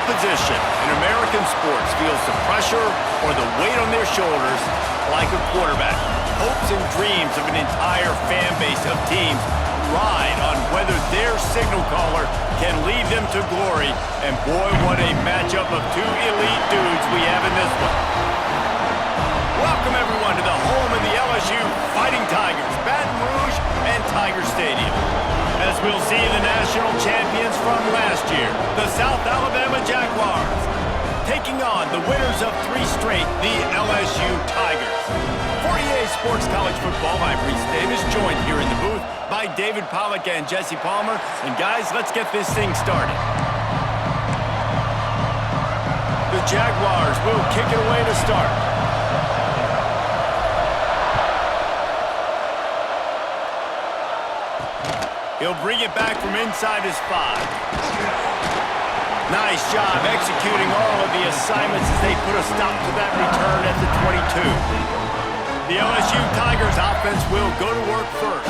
position in American sports feels the pressure or the weight on their shoulders like a quarterback. Hopes and dreams of an entire fan base of teams ride on whether their signal caller can lead them to glory. And boy, what a matchup of two elite dudes we have in this one. Welcome, everyone, to the home of the LSU Fighting Tigers, Baton Rouge and Tiger Stadium. As we'll see the national champions from last year, the South Alabama Jaguars, taking on the winners of 3 straight, the LSU Tigers. For EA Sports College Football, I'm Reese Davis, joined here in the booth by David Pollack and Jesse Palmer. And guys, let's get this thing started. The Jaguars will kick it away to start. He'll bring it back from inside his 5. Nice job executing all of the assignments as they put a stop to that return at the 22. The LSU Tigers offense will go to work first.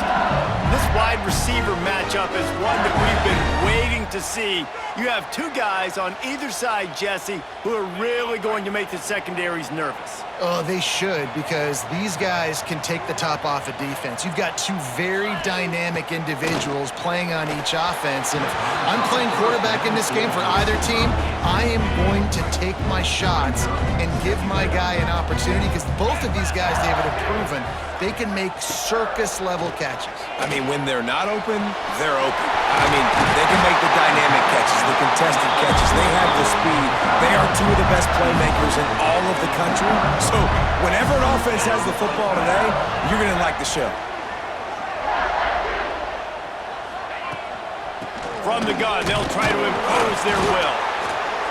This wide receiver matchup is one that we've been waiting to see. You have 2 guys on either side, Jesse, who are really going to make the secondaries nervous. Oh, they should, because these guys can take the top off of defense. You've got 2 very dynamic individuals playing on each offense, and if I'm playing quarterback in this game for either team, I am going to take my shots and give my guy an opportunity, because both of these guys, David, have proven they can make circus-level catches. I mean, when they're not open, they're open. I mean, they can make the dynamic catches, the contested catches. They have the speed. They are 2 of the best playmakers in all of the country. So whenever an offense has the football today, you're going to like the show. From the gun, they'll try to impose their will.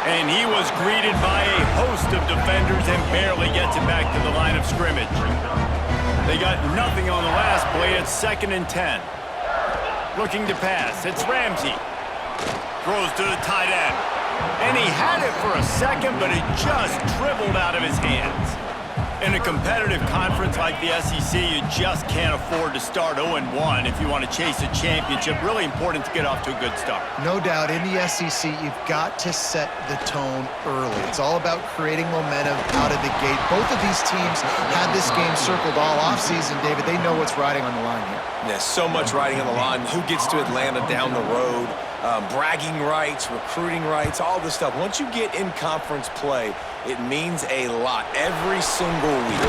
And he was greeted by a host of defenders and barely gets it back to the line of scrimmage. They got nothing on the last play. It's 2nd and 10. Looking to pass. It's Ramsey. Throws to the tight end. And he had it for a second, but it just dribbled out of his hands. In a competitive conference like the SEC, you just can't afford to start 0-1 if you want to chase a championship. Really important to get off to a good start. No doubt, in the SEC, you've got to set the tone early. It's all about creating momentum out of the gate. Both of these teams had this game circled all offseason, David. They know what's riding on the line here. Yeah, so much riding on the line. Who gets to Atlanta down the road? Bragging rights, recruiting rights, all this stuff. Once you get in conference play, it means a lot every single week.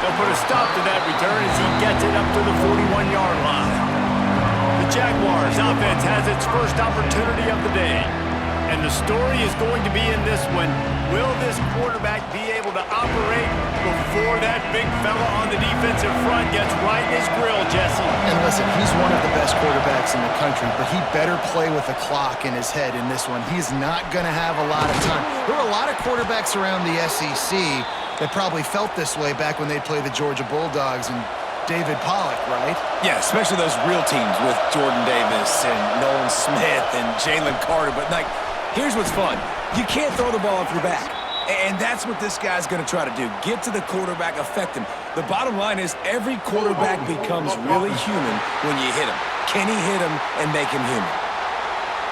They'll put a stop to that return as he gets it up to the 41-yard line. The Jaguars offense has its first opportunity of the day. And the story is going to be in this one. Will this quarterback be able to operate before that big fella on the defensive front gets right in his grill, Jesse? And listen, he's one of the best quarterbacks in the country, but he better play with a clock in his head in this one. He's not going to have a lot of time. There were a lot of quarterbacks around the SEC that probably felt this way back when they played the Georgia Bulldogs and David Pollack, right? Yeah, especially those real teams with Jordan Davis and Nolan Smith and Jalen Carter. But, like, here's what's fun. You can't throw the ball off your back. And that's what this guy's going to try to do. Get to the quarterback, affect him. The bottom line is every quarterback becomes really human when you hit him. Can he hit him and make him human?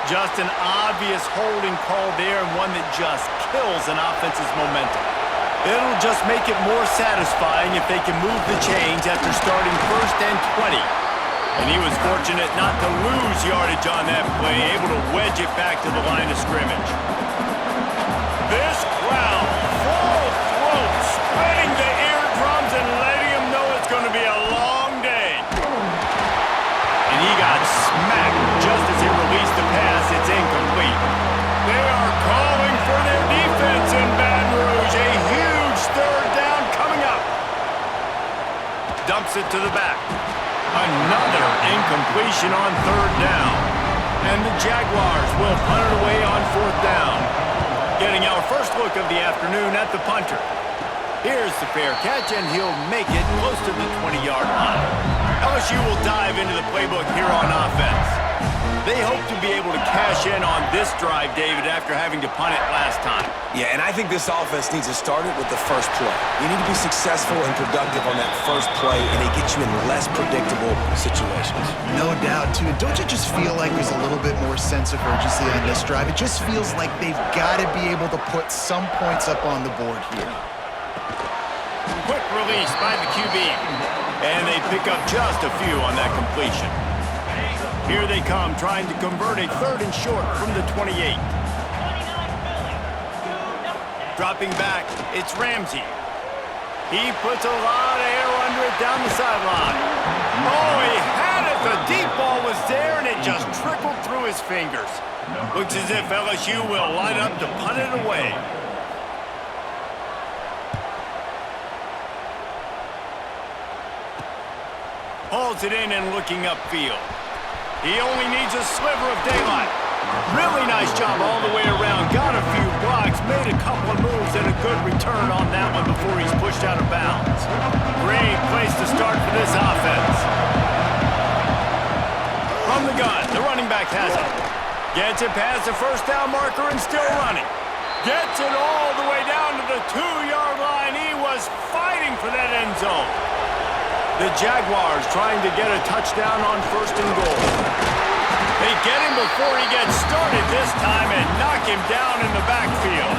Just an obvious holding call there, and one that just kills an offense's momentum. It'll just make it more satisfying if they can move the chains after starting 1st and 20. And he was fortunate not to lose yardage on that play, able to wedge it back to the line of scrimmage. This crowd, full throat, spreading the eardrums and letting him know it's going to be a long day. And he got smacked just as he released the pass. It's incomplete. They are calling for their defense in Baton Rouge. A huge 3rd down coming up. Dumps it to the back. Another incompletion on 3rd down. And the Jaguars will punt it away on 4th down. Getting our first look of the afternoon at the punter. Here's the fair catch, and he'll make it close to the 20-yard line. LSU will dive into the playbook here on offense. They hope to be able to cash in on this drive, David, after having to punt it last time. Yeah, and I think this offense needs to start it with the first play. You need to be successful and productive on that first play, and it gets you in less predictable situations. No doubt, too. Don't you just feel like there's a little bit more sense of urgency on this drive? It just feels like they've got to be able to put some points up on the board here. Quick release by the QB. And they pick up just a few on that completion. Here they come, trying to convert a 3rd and short from the 28. Dropping back, it's Ramsey. He puts a lot of air under it down the sideline. Oh, he had it. The deep ball was there, and it just trickled through his fingers. Looks as if LSU will line up to punt it away. Hauls it in and looking upfield. He only needs a sliver of daylight. Really nice job all the way around. Got a few blocks, made a couple of moves, and a good return on that one before he's pushed out of bounds. Great place to start for this offense. From the gun, the running back has it. Gets it past the first down marker and still running. Gets it all the way down to the 2-yard line. He was fighting for that end zone. The Jaguars trying to get a touchdown on 1st and goal. They get him before he gets started this time and knock him down in the backfield.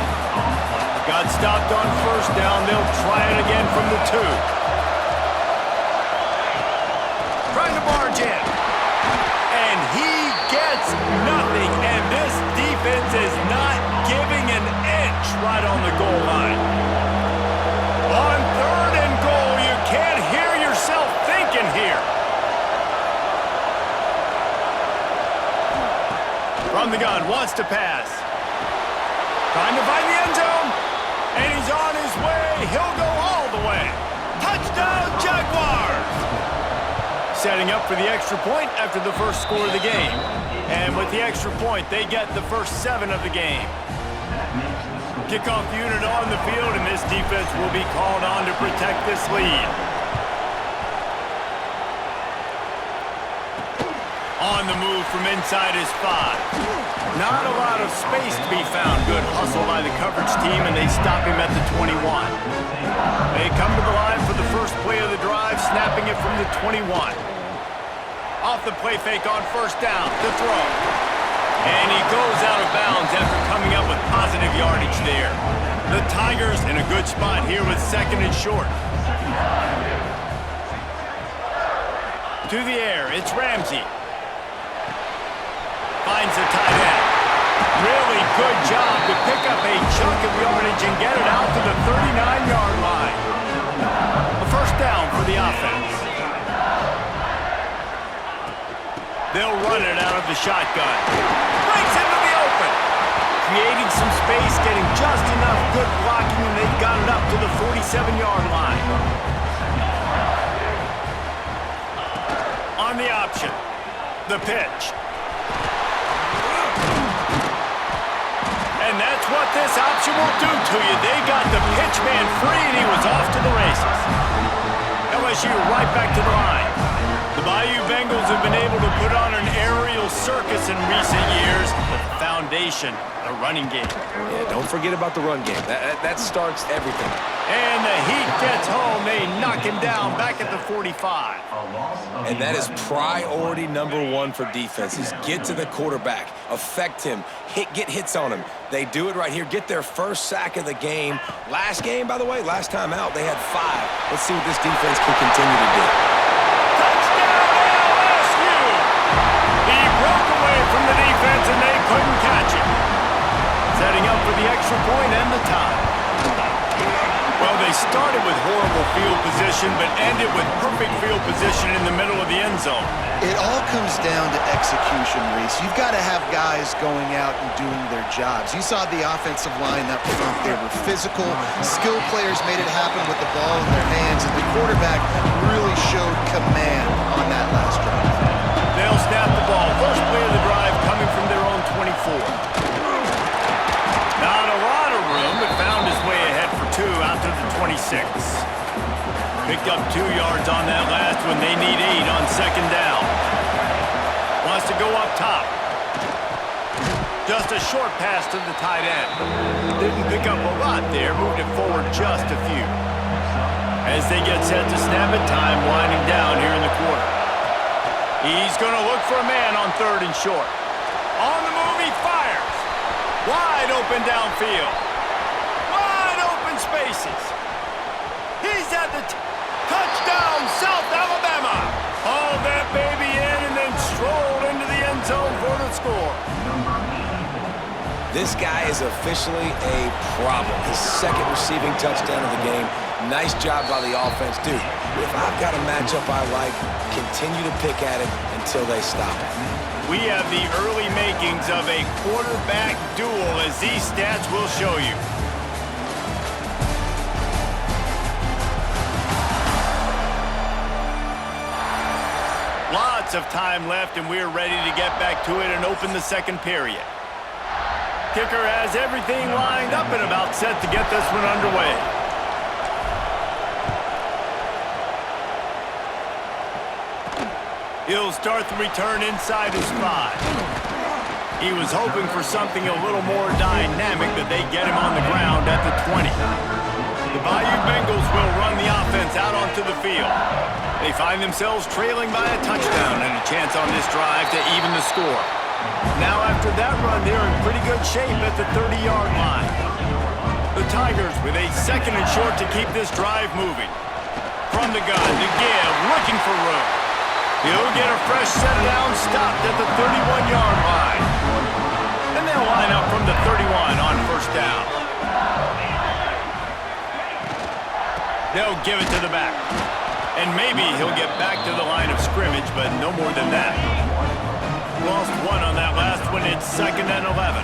Got stopped on 1st down. They'll try it again from the 2. Trying to barge in. And he gets nothing. And this defense is not giving an inch right on the goal line. On 3rd and goal, you can't hear yourself thinking here. From the gun, wants to pass. Trying to find the end zone. And he's on his way. He'll go all the way. Touchdown, Jaguars! Setting up for the extra point after the first score of the game. And with the extra point, they get the first 7 of the game. Kickoff unit on the field, and this defense will be called on to protect this lead. On the move from inside his 5. Not a lot of space to be found. Good hustle by the coverage team, and they stop him at the 21. They come to the line for the first play of the drive, snapping it from the 21. Off the play fake on 1st down to throw. And he goes out of bounds after coming up with positive yardage there. The Tigers in a good spot here with 2nd and short. To the air, it's Ramsey. Finds the tight end. Really good job to pick up a chunk of yardage and get it out to the 39-yard line. A 1st down for the offense. They'll run it out of the shotgun. Breaks into the open. Creating some space, getting just enough good blocking, and they've got it up to the 47-yard line. On the option, the pitch. And that's what this option will do to you. They got the pitch man free, and he was off to the races. LSU right back to the line. The Bayou Bengals have been able to put on an aerial circus in recent years, but the foundation, the running game. Yeah, don't forget about the run game. That starts everything. And the Heat gets home. They knock him down back at the 45. And that is priority number 1 for defenses. Get to the quarterback. Affect him. Get hits on him. They do it right here. Get their first sack of the game. Last game, by the way, last time out, they had 5. Let's see what this defense can continue to do. He broke away from the defense, and they couldn't catch him. Setting up for the extra point and the tie. Well, they started with horrible field position, but ended with perfect field position in the middle of the end zone. It all comes down to execution, Reese. You've got to have guys going out and doing their jobs. You saw the offensive line up front. They were physical. Skilled players made it happen with the ball in their hands, and the quarterback really showed command on that last drive. They'll snap the ball. First play of the drive coming from their own 24. Not a lot of room, but found his way ahead for 2 out to the 26. Picked up 2 yards on that last one. They need 8 on 2nd down. Wants has to go up top. Just a short pass to the tight end. Didn't pick up a lot there, moved it forward just a few. As they get set to snap it, time winding down here in the quarter. He's going to look for a man on 3rd and short. On the move, he fires. Wide open downfield. Wide open spaces. He's at the touchdown, South Alabama. Haul that baby in and then stroll into the end zone for the score. This guy is officially a problem. His 2nd receiving touchdown of the game. Nice job by the offense. Dude, if I've got a matchup I like, continue to pick at it until they stop it. We have the early makings of a quarterback duel, as these stats will show you. Lots of time left, and we're ready to get back to it and open the 2nd period. Kicker has everything lined up and about set to get this one underway. He'll start the return inside his 5. He was hoping for something a little more dynamic, but they get him on the ground at the 20. The Bayou Bengals will run the offense out onto the field. They find themselves trailing by a touchdown and a chance on this drive to even the score. Now after that run, they're in pretty good shape at the 30-yard line. The Tigers with a 2nd and short to keep this drive moving. From the gun to give, looking for room. He'll get a fresh set down, stopped at the 31-yard line. And they'll line up from the 31 on 1st down. They'll give it to the back. And maybe he'll get back to the line of scrimmage, but no more than that. Lost 1 on that last one. It's 2nd and 11.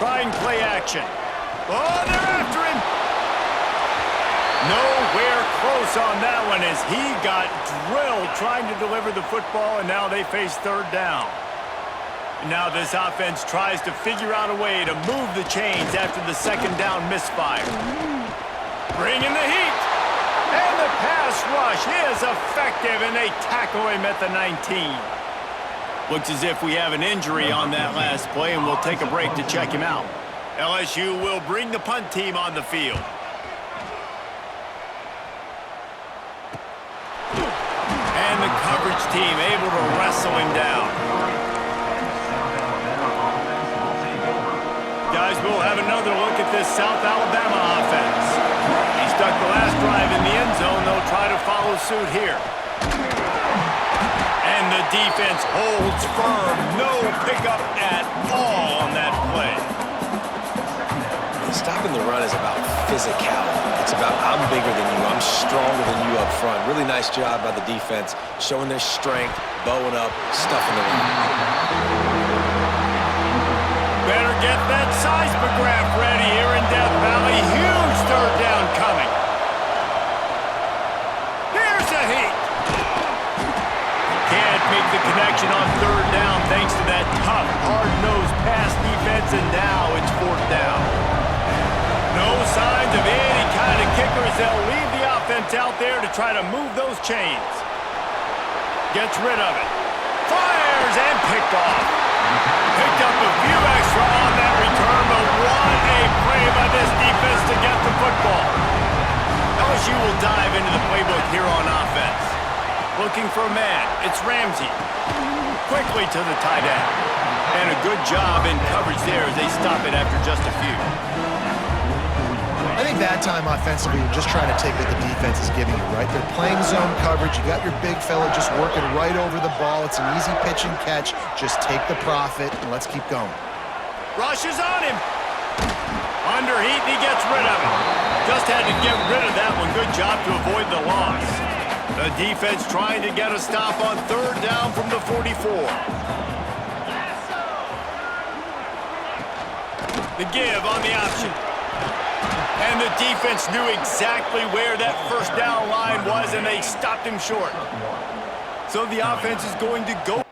Trying play action. Oh, they're after him. Nowhere close on that one as he got drilled trying to deliver the football, and now they face 3rd down. Now this offense tries to figure out a way to move the chains after the 2nd down misfire. Bringing the heat. And the pass rush is effective, and they tackle him at the 19. Looks as if we have an injury on that last play, and we'll take a break to check him out. LSU will bring the punt team on the field. And the coverage team able to wrestle him down. Guys, we'll have another look at this South Alabama offense. He stuck the last drive in the end zone. They'll try to follow suit here. And the defense holds firm. No pickup at all on that play. Stopping the run is about physicality. It's about I'm bigger than you, I'm stronger than you up front. Really nice job by the defense, showing their strength, bowing up, stuffing the run. Better get that seismograph ready here in Death Valley. Huge 3rd down coming. Here's a heat. Can't make the connection on 3rd down thanks to that tough, hard-nosed pass defense, and now it's 4th down. No signs of any kind of kickers. They'll leave the offense out there to try to move those chains. Gets rid of it. Fires and picked off. Picked up a few extra on that return, but what a play by this defense to get the football. LSU will dive into the playbook here on offense. Looking for a man. It's Ramsey. Quickly to the tight end. And a good job in coverage there as they stop it after just a few. I think that time offensively, you're just trying to take what the defense is giving you, right? They're playing zone coverage. You got your big fella just working right over the ball. It's an easy pitch and catch. Just take the profit, and let's keep going. Rush is on him. Under heat, he gets rid of it. Just had to get rid of that one. Good job to avoid the loss. The defense trying to get a stop on 3rd down from the 44. The give on the option. And the defense knew exactly where that 1st down line was, and they stopped him short. So the offense is going to go.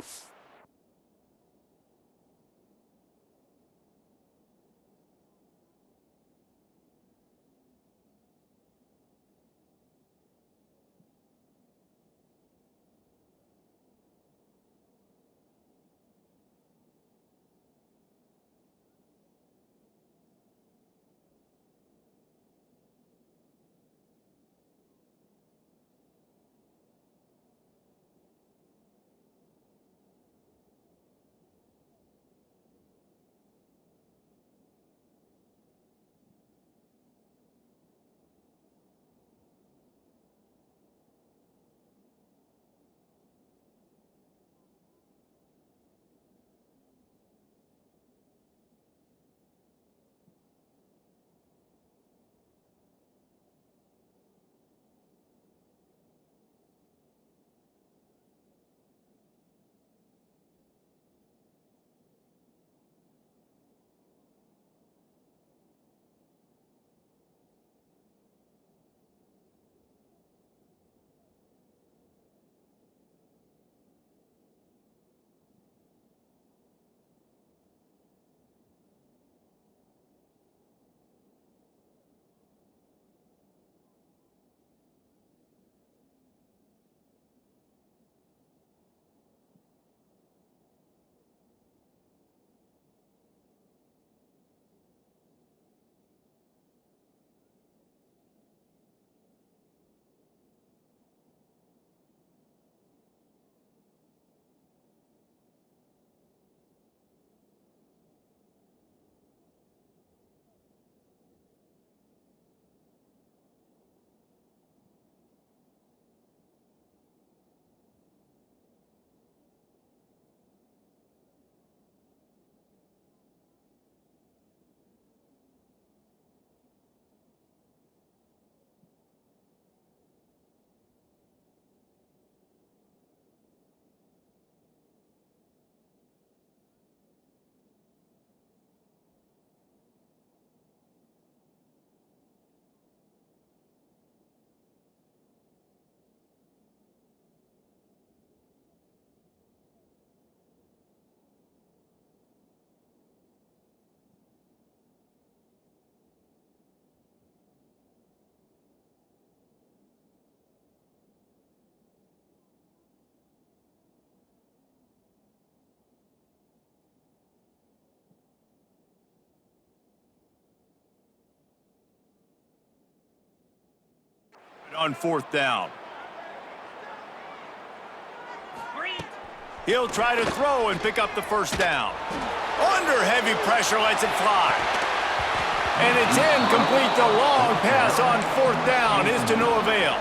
On fourth down. He'll try to throw and pick up the first down. Under heavy pressure, lets it fly. And it's incomplete. The long pass on fourth down is to no avail.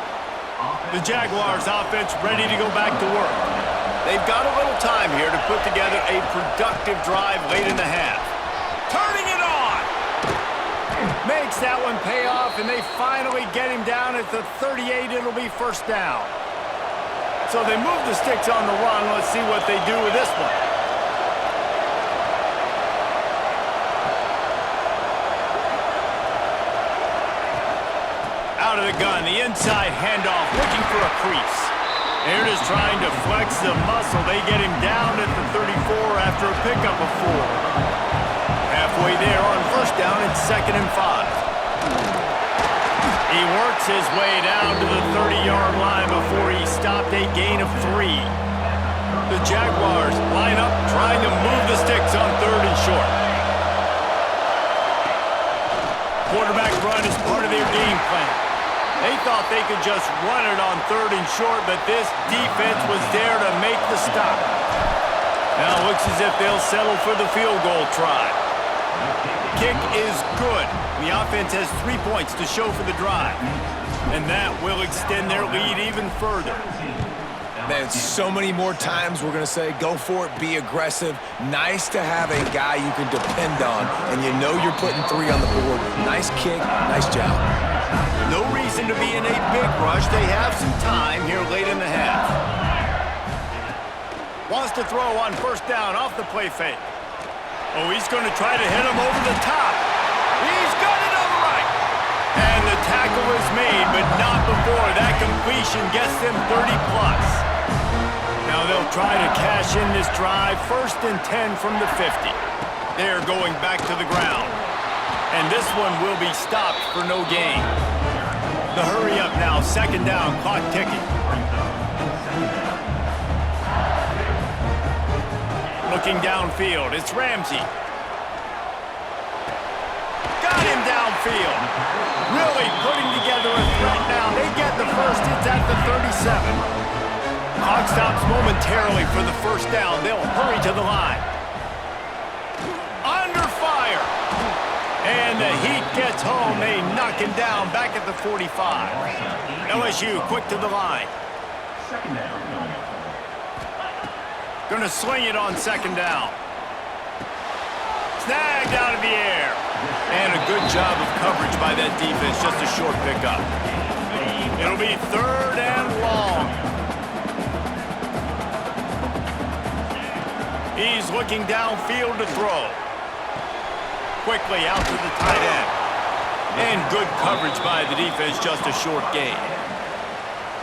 The Jaguars offense ready to go back to work. They've got a little time here to put together a productive drive late in the half. Turning it on! Makes that one pay off, and they finally get him down at the 38. It'll be first down. So they move the sticks on the run. Let's see what they do with this one. Out of the gun, the inside handoff, looking for a crease. Aaron is trying to flex the muscle. They get him down at the 34 after a pickup of 4. Halfway there on first down, it's 2nd and 5. He works his way down to the 30-yard line before he stopped a gain of 3. The Jaguars line up trying to move the sticks on 3rd and short. Quarterback run is part of their game plan. They thought they could just run it on 3rd and short, but this defense was there to make the stop. Now it looks as if they'll settle for the field goal try. Kick is good. The offense has 3 points to show for the drive. And that will extend their lead even further. Man, so many more times we're going to say, go for it, be aggressive. Nice to have a guy you can depend on, and you know you're putting 3 on the board. Nice kick, nice job. No reason to be in a big rush. They have some time here late in the half. Wants to throw on first down off the play fake. Oh, he's going to try to hit him over the top. He's got it on the right. And the tackle is made, but not before that completion gets them 30-plus. Now they'll try to cash in this drive. 1st and 10 from the 50. They're going back to the ground. And this one will be stopped for no gain. The hurry up now, 2nd down, clock ticking. Looking downfield, it's Ramsey. Got him downfield. Really putting together a threat now. They get the first, it's at the 37. Clock stops momentarily for the first down. They'll hurry to the line. Under fire. And the heat gets home. They knock him down back at the 45. LSU quick to the line. Going to sling it on 2nd down. Snagged out of the air. And a good job of coverage by that defense. Just a short pickup. It'll be 3rd and long. He's looking downfield to throw. Quickly out to the tight end. And good coverage by the defense, just a short gain.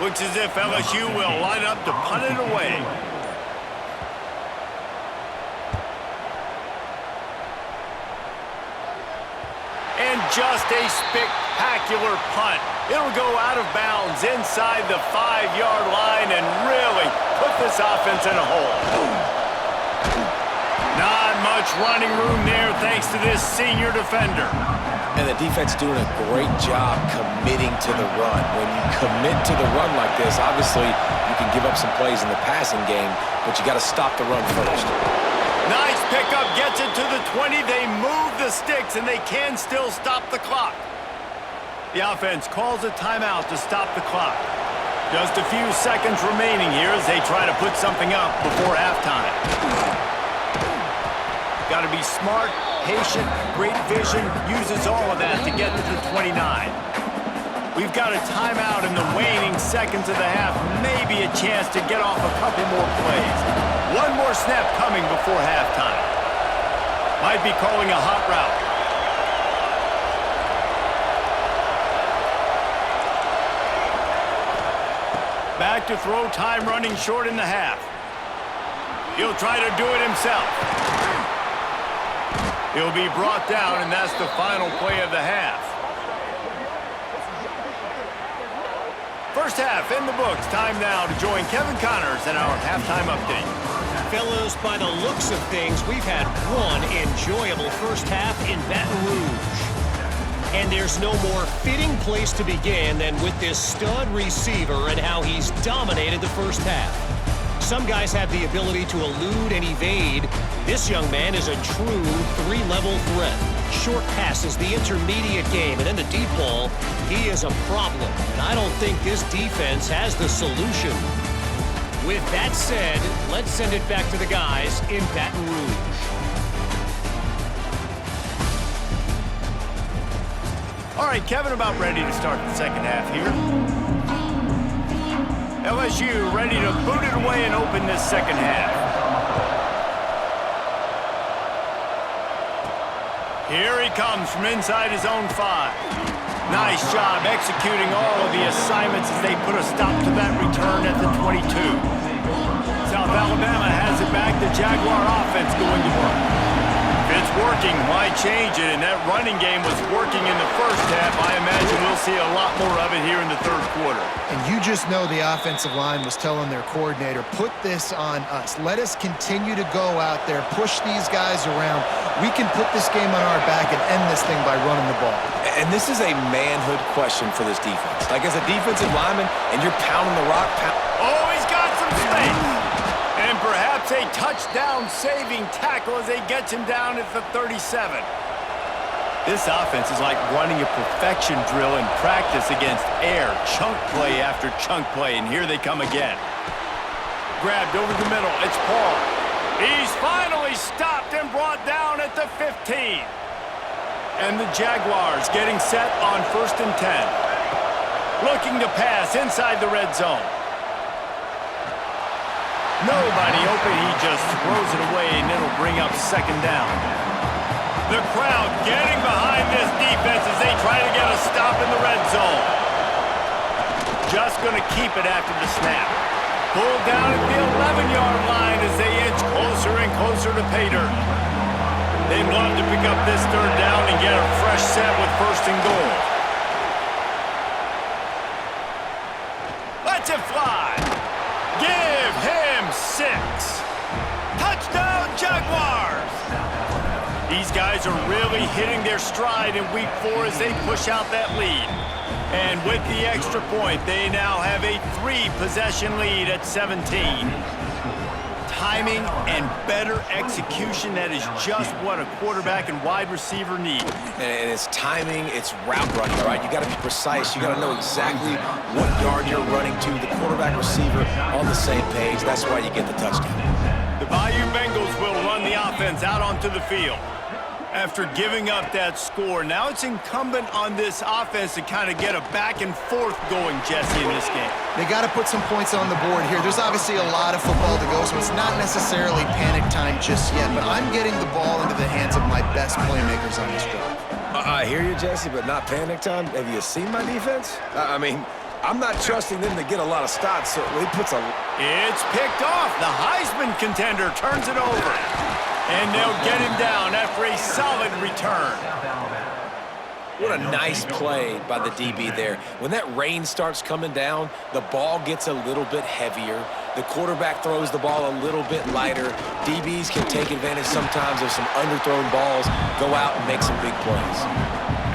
Looks as if LSU will line up to punt it away. And just a spectacular punt. It'll go out of bounds inside the 5-yard line and really put this offense in a hole. Not much running room there thanks to this senior defender. And the defense doing a great job committing to the run. When you commit to the run like this, obviously you can give up some plays in the passing game, but you got to stop the run first. Nice pickup, gets it to the 20. They move the sticks, and they can still stop the clock. The offense calls a timeout to stop the clock. Just a few seconds remaining here as they try to put something up before halftime. Got to be smart, patient, great vision, uses all of that to get to the 29. We've got a timeout in the waning seconds of the half, maybe a chance to get off a couple more plays. One more snap coming before halftime. Might be calling a hot route. Back to throw, time running short in the half. He'll try to do it himself. He'll be brought down, and that's the final play of the half. First half in the books. Time now to join Kevin Connors in our halftime update. Fellas, by the looks of things, we've had one enjoyable first half in Baton Rouge. And there's no more fitting place to begin than with this stud receiver and how he's dominated the first half. Some guys have the ability to elude and evade. This young man is a true three-level threat. Short passes, the intermediate game, and then the deep ball, he is a problem. And I don't think this defense has the solution. With that said, let's send it back to the guys in Baton Rouge. All right, Kevin, about ready to start the second half here. LSU ready to boot it away and open this second half. Here he comes from inside his own 5. Nice job executing all of the assignments as they put a stop to that return at the 22. South Alabama has it back. The Jaguar offense going to work. If it's working, why change it? And that running game was working in the first half. I imagine we'll see a lot more of it here in the third quarter. And you just know the offensive line was telling their coordinator, put this on us. Let us continue to go out there, push these guys around. We can put this game on our back and end this thing by running the ball. And this is a manhood question for this defense. Like, as a defensive lineman, and you're pounding the rock. Oh, he's got some space. And perhaps a touchdown-saving tackle as they get him down at the 37. This offense is like running a perfection drill in practice against air. Chunk play after chunk play, and here they come again. Grabbed over the middle. It's Paul. He's finally stopped and brought down at the 15. And the Jaguars getting set on 1st and 10. Looking to pass inside the red zone. Nobody open. He just throws it away, and it'll bring up 2nd down. The crowd getting behind this defense as they try to get a stop in the red zone. Just going to keep it after the snap. Pulled down at the 11-yard line as they inch closer and closer to pay dirt. They'd love to pick up this 3rd down and get a fresh set with 1st and goal. Let's it fly. Give him 6. Touchdown, Jaguars! These guys are really hitting their stride in week 4 as they push out that lead. And with the extra point, they now have a 3-possession lead at 17. Timing and better execution, that is just what a quarterback and wide receiver need. And it's timing, it's route running, all right? You got to be precise. You got to know exactly what yard you're running to. The quarterback receiver on the same page. That's why you get the touchdown. The Bayou Bengals will run the offense out onto the field. After giving up that score, now it's incumbent on this offense to kind of get a back and forth going, Jesse, in this game. They got to put some points on the board here. There's obviously a lot of football to go, so it's not necessarily panic time just yet, but I'm getting the ball into the hands of my best playmakers on this drive. I hear you, Jesse, but not panic time. Have you seen my defense? I mean, I'm not trusting them to get a lot of stops, so he puts a... It's picked off. The Heisman contender turns it over. And they'll get him down after a solid return. What a nice play by the DB there. When that rain starts coming down, the ball gets a little bit heavier. The quarterback throws the ball a little bit lighter. DBs can take advantage sometimes of some underthrown balls, go out and make some big plays.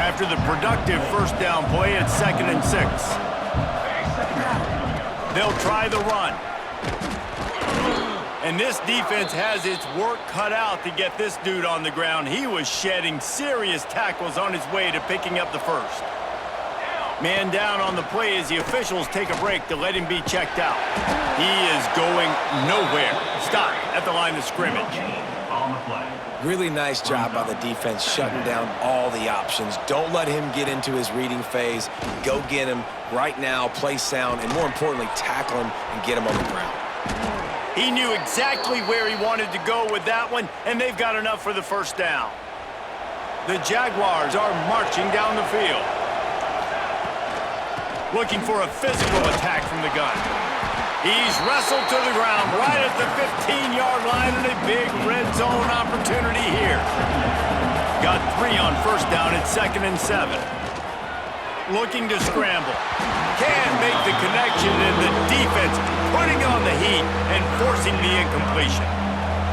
After the productive 1st down play, it's 2nd and 6. They'll try the run. And this defense has its work cut out to get this dude on the ground. He was shedding serious tackles on his way to picking up the 1st. Man down on the play as the officials take a break to let him be checked out. He is going nowhere. Stop at the line of scrimmage. Really nice job by the defense shutting down all the options. Don't let him get into his reading phase. Go get him right now, play sound, and more importantly, tackle him and get him on the ground. He knew exactly where he wanted to go with that one, and they've got enough for the 1st down. The Jaguars are marching down the field. Looking for a physical attack from the gun. He's wrestled to the ground right at the 15-yard line, and a big red zone opportunity here. Got 3 on 1st down at 2nd and 7. Looking to scramble. Can't make the connection, and the defense putting on the heat and forcing the incompletion.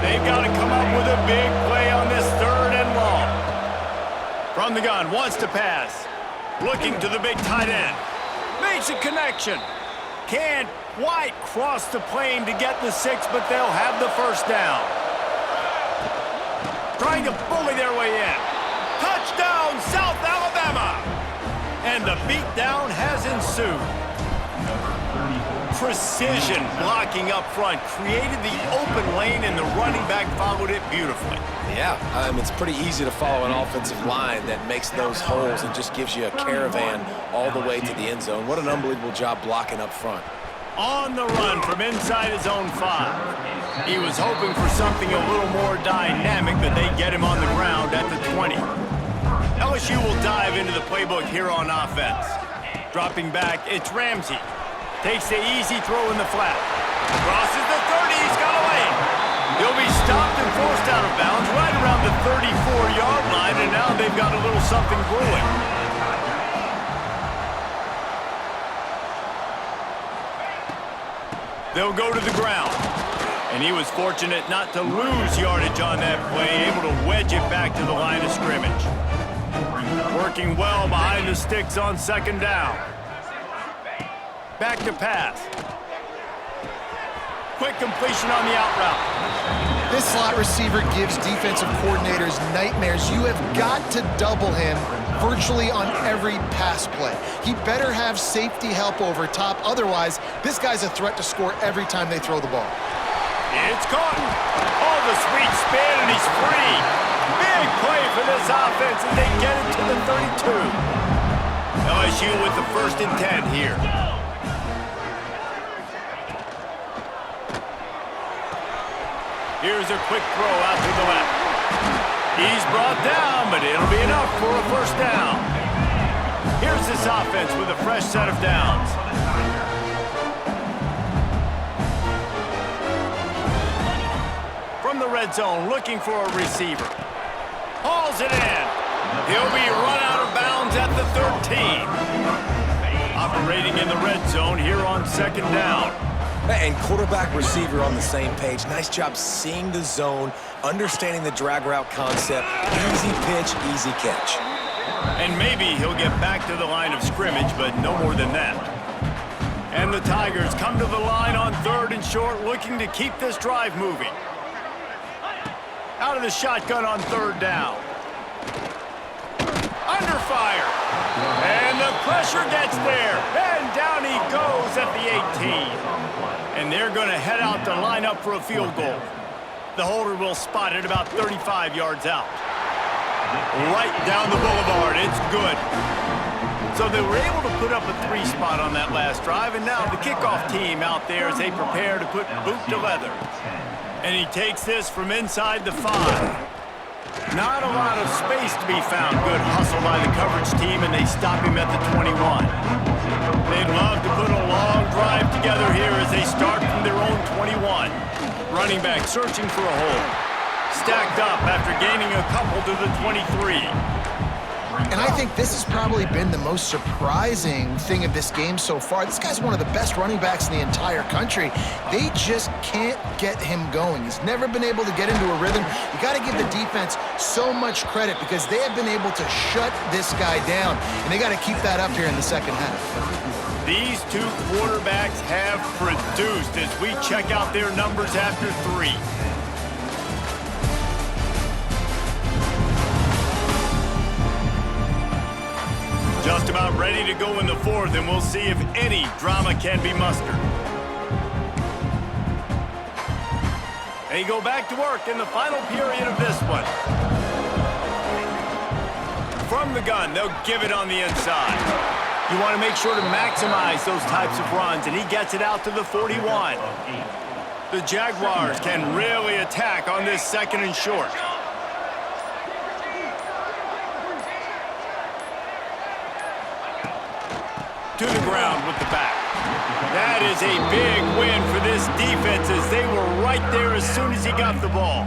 They've got to come up with a big play on this 3rd and long. From the gun, wants to pass. Looking to the big tight end. Makes a connection. Can't quite cross the plane to get the 6, but they'll have the first down. Trying to bully their way in. Touchdown, South Alabama! And the beatdown has ensued. Precision blocking up front created the open lane, and the running back followed it beautifully. Yeah, it's pretty easy to follow an offensive line that makes those holes and just gives you a caravan all the way to the end zone. What an unbelievable job blocking up front. On the run from inside his own 5. He was hoping for something a little more dynamic, but they get him on the ground at the 20. LSU will dive into the playbook here on offense. Dropping back, it's Ramsey. Takes the easy throw in the flat. Crosses the 30, he's got a lane. He'll be stopped and forced out of bounds right around the 34-yard line, and now they've got a little something brewing. They'll go to the ground. And he was fortunate not to lose yardage on that play, able to wedge it back to the line of scrimmage. Working well behind the sticks on second down. Back to pass. Quick completion on the out route. This slot receiver gives defensive coordinators nightmares. You have got to double him virtually on every pass play. He better have safety help over top. Otherwise, this guy's a threat to score every time they throw the ball. It's caught. Oh, the sweet spin, and he's free. Big play for this offense as they get it to the 32. LSU with the 1st and 10 here. Here's a quick throw out to the left. He's brought down, but it'll be enough for a first down. Here's this offense with a fresh set of downs. From the red zone, looking for a receiver. Hauls it in. He'll be run out of bounds at the 13. Operating in the red zone here on second down. And quarterback receiver on the same page. Nice job seeing the zone, understanding the drag route concept. Easy pitch, easy catch. And maybe he'll get back to the line of scrimmage, but no more than that. And the Tigers come to the line on 3rd and short, looking to keep this drive moving. Out of the shotgun on 3rd down. Under fire. And the pressure gets there. And down he goes at the 18. And they're going to head out to line up for a field goal. The holder will spot it about 35 yards out. Right down the boulevard. It's good. So they were able to put up a 3 spot on that last drive, and now the kickoff team out there as they prepare to put boot to leather. And he takes this from inside the 5. Not a lot of space to be found. Good hustle by the coverage team, and they stop him at the 21. They'd love to put a long drive together here as they start from their own 21. Running back searching for a hole. Stacked up after gaining a couple to the 23. And I think this has probably been the most surprising thing of this game so far. This guy's one of the best running backs in the entire country. They just can't get him going. He's never been able to get into a rhythm. You got to give the defense so much credit because they have been able to shut this guy down, and they got to keep that up here in the second half. These two quarterbacks have produced as we check out their numbers after 3. Just about ready to go in the 4th, and we'll see if any drama can be mustered. They go back to work in the final period of this one. From the gun, they'll give it on the inside. You want to make sure to maximize those types of runs, and he gets it out to the 41. The Jaguars can really attack on this 2nd and short. To the ground with the back. That is a big win for this defense as they were right there as soon as he got the ball.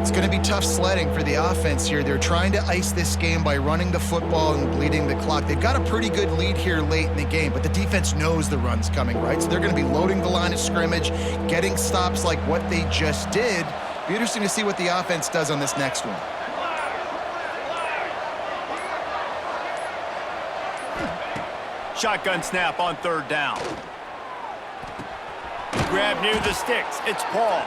It's going to be tough sledding for the offense here. They're trying to ice this game by running the football and bleeding the clock. They've got a pretty good lead here late in the game, but the defense knows the run's coming, right? So they're going to be loading the line of scrimmage, getting stops like what they just did. Be interesting to see what the offense does on this next one. Shotgun snap on third down. Grab near the sticks. It's Paul.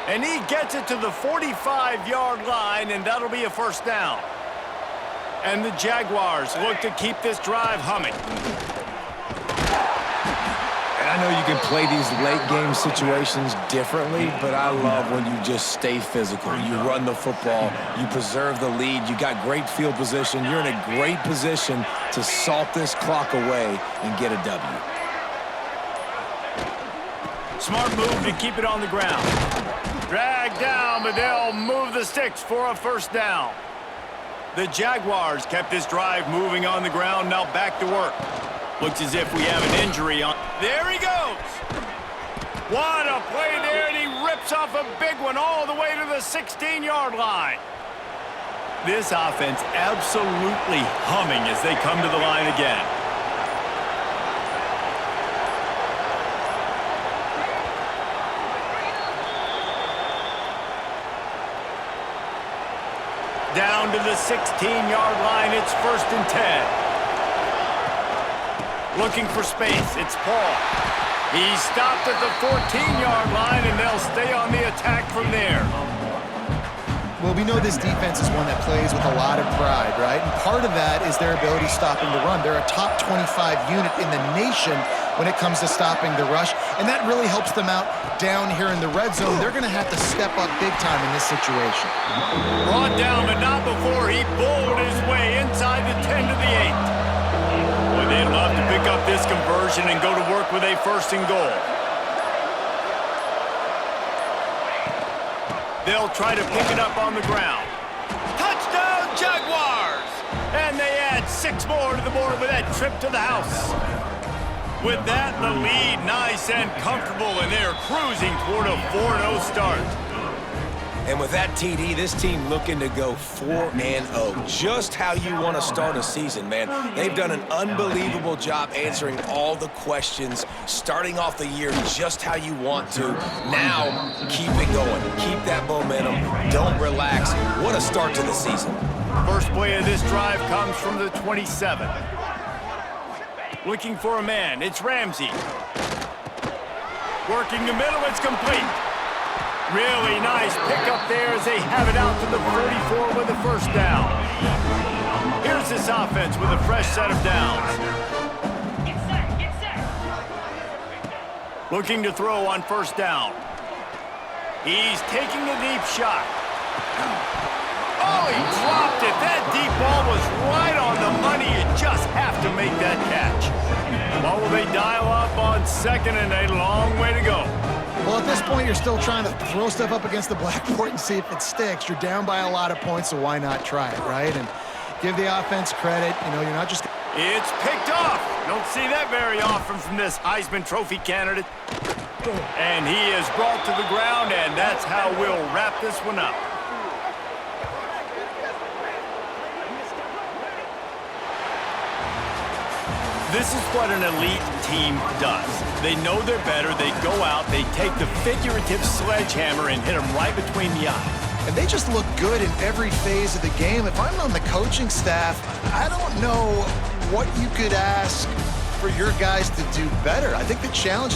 And he gets it to the 45-yard line, and that'll be a first down. And the Jaguars look to keep this drive humming. And I know you can play these late-game situations differently, but I love when you just stay physical. You run the football. You preserve the lead. You got great field position. You're in a great position to salt this clock away and get a W. Smart move to keep it on the ground. Drag down, but they'll move the sticks for a first down. The Jaguars kept this drive moving on the ground, now back to work. Looks as if we have an injury on. There he goes. What a play there, and he rips off a big one all the way to the 16-yard line. This offense absolutely humming as they come to the line again. Down to the 16-yard line, it's 1st and 10. Looking for space, it's Paul. He stopped at the 14-yard line, and they'll stay on the attack from there. Well, we know this defense is one that plays with a lot of pride, right? And part of that is their ability stopping the run. They're a top 25 unit in the nation when it comes to stopping the rush, and that really helps them out down here in the red zone. They're going to have to step up big time in this situation. Brought down, but not before he bowled his way inside the 10 to the 8. Boy, they'd love to pick up this conversion and go to work with a 1st and goal. They'll try to pick it up on the ground. Touchdown, Jaguars! And they add 6 more to the board with that trip to the house. With that, the lead nice and comfortable, and they're cruising toward a 4-0 start. And with that TD, this team looking to go 4-0. Just how you want to start a season, man. They've done an unbelievable job answering all the questions, starting off the year just how you want to. Now, keep it going. Keep that momentum. Don't relax. What a start to the season. First play of this drive comes from the 27. Looking for a man, it's Ramsey. Working the middle, it's complete. Really nice pickup there as they have it out to the 44 with the first down. Here's this offense with a fresh set of downs. Looking to throw on first down. He's taking a deep shot. Oh, he dropped it. That deep ball was right on the money. You just have to make that catch. Well, will they dial up on 2nd and a long way to go? Well, at this point, you're still trying to throw stuff up against the blackboard and see if it sticks. You're down by a lot of points, so why not try it, right? And give the offense credit. You know, you're not just... It's picked off. Don't see that very often from this Heisman Trophy candidate. And he is brought to the ground, and that's how we'll wrap this one up. This is what an elite team does. They know they're better, they go out, they take the figurative sledgehammer and hit them right between the eyes. And they just look good in every phase of the game. If I'm on the coaching staff, I don't know what you could ask for your guys to do better. I think the challenge